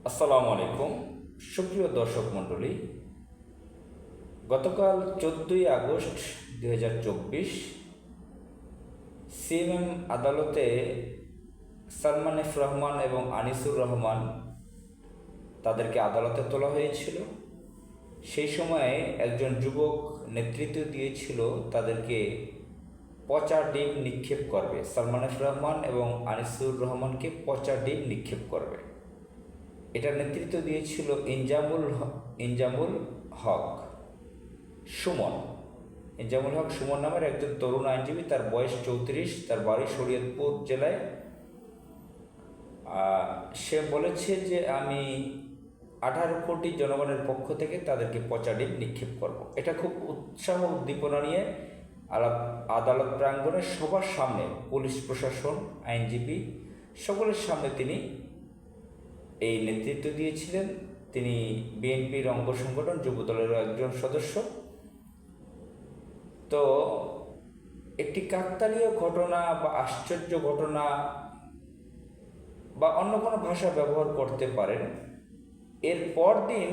আসসালামু আলাইকুম সুপ্রিয় দর্শক মণ্ডলী। গতকাল 14ই আগস্ট 2024 সিএমএম আদালতে সালমান এফ রহমান এবং আনিসুর রহমান তাদেরকে আদালতে তোলা হয়েছিল। সেই সময়ে একজন যুবক নেতৃত্ব দিয়েছিল তাদেরকে পচা ডিম নিক্ষেপ করবে, সালমান এফ রহমান এবং আনিসুর রহমানকে পচা ডিম নিক্ষেপ করবে। এটার নেতৃত্ব দিয়েছিল ইনজামুল হক সুমন। ইনজামুল হক সুমন নামের একজন তরুণ আইনজীবী, তার বয়স 34, তার বাড়ি শরীয়তপুর জেলায়। সে বলেছে যে আমি 18 কোটি জনগণের পক্ষ থেকে তাদেরকে পচা ডিম নিক্ষেপ করব। এটা খুব উৎসাহ উদ্দীপনা নিয়ে আদালত প্রাঙ্গণে সবার সামনে, পুলিশ প্রশাসন, আইনজীবী সকলের সামনে তিনি এই নেতৃত্ব দিয়েছিলেন। তিনি বিএনপির অঙ্গ সংগঠন যুবদলেরও একজন সদস্য। তো একটি কাকতালীয় ঘটনা বা আশ্চর্য ঘটনা বা অন্য কোনো ভাষা ব্যবহার করতে পারেন। এর পরদিন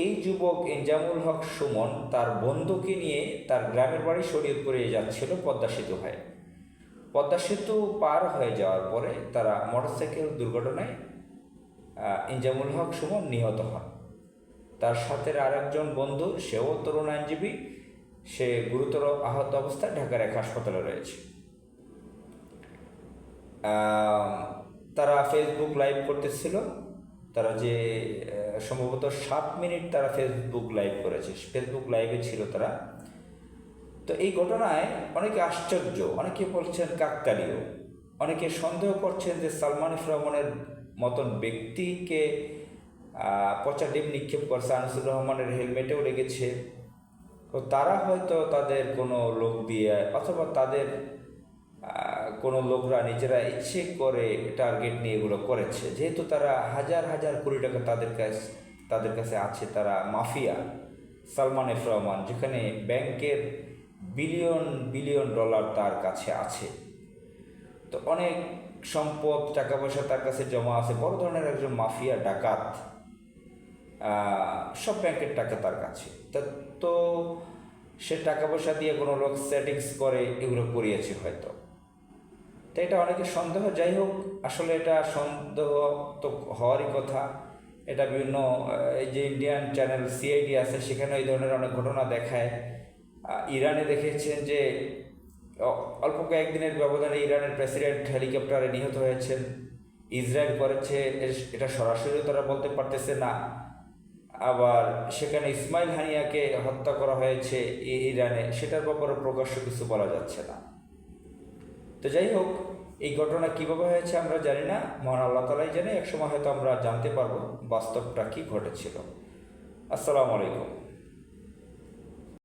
এই যুবক ইনজামুল হক সুমন তার বন্ধুকে নিয়ে তার গ্রামের বাড়ি শরীয়তপুরে যাচ্ছিল পদ্মা সেতু হয়ে। পদ্মা সেতু পার হয়ে যাওয়ার পরে তারা মোটরসাইকেল দুর্ঘটনায় ইনজামুল হক সুমন নিহত হন। তার সাথে আরেকজন বন্ধু, সেও তরুণ আইনজীবী, সে গুরুতর আহত অবস্থায় ঢাকার এক হাসপাতালে রয়েছে। তারা ফেসবুক লাইভ করতেছিল। তারা যে সম্ভবত 7 মিনিট তারা ফেসবুক লাইভ করেছে, ফেসবুক লাইভে ছিল তারা। তো এই ঘটনায় অনেকে আশ্চর্য, অনেকে বলছেন কাকতালীয়, অনেকে সন্দেহ করছেন যে সালমান এফ রহমানের মতন ব্যক্তিকে পচা ডিম নিক্ষেপ করছে, আনিসুর রহমানের হেলমেটেও লেগেছে। তো তারা হয়তো তাদের কোনো লোক দিয়ে অথবা তাদের কোনো লোকরা নিজেরা ইচ্ছে করে টার্গেট নিয়ে এগুলো করেছে। যেহেতু তারা হাজার হাজার কোটি টাকা তাদের কাছে আছে, তারা মাফিয়া। সালমান এফ রহমান, যেখানে ব্যাংকের বিলিয়ন বিলিয়ন ডলার তার কাছে আছে, তো অনেক সম্পদ, টাকা পয়সা তার কাছে জমা আছে, বড় ধরনের একজন মাফিয়া, ডাকাত। সব ব্যাংকের টাকা তার কাছে। তো সে টাকা পয়সা দিয়ে কোনো লোক সেটিংস করে এগুলো করিয়েছে হয়তো। তো এটা অনেকে সন্দেহ। যাই হোক, আসলে এটা সন্দেহ তো হওয়ারই কথা। এটা বিভিন্ন এই যে ইন্ডিয়ান চ্যানেল সিআইডি আছে, সেখানে এই ধরনের অনেক ঘটনা দেখায়। ইরানে দেখেছেন যে অল্প কয়েকদিনের ব্যবধানে ইরানের প্রেসিডেন্ট হেলিকপ্টারে নিহত হয়েছেন। ইসরায়েল করেছে, এটা সরাসরি তারা বলতে পারতেছে না। আবার সেখানে ইসমাইল হানিয়াকে হত্যা করা হয়েছে ইরানে, সেটার ব্যাপারে প্রকাশ্য কিছু বলা যাচ্ছে না। তো যাই হোক, এই ঘটনা কীভাবে হয়েছে আমরা জানি না, মহান আল্লাহ তাআলাই জানে। একসময় হয়তো আমরা জানতে পারবো বাস্তবটা কী ঘটেছিল। আসসালামু আলাইকুম।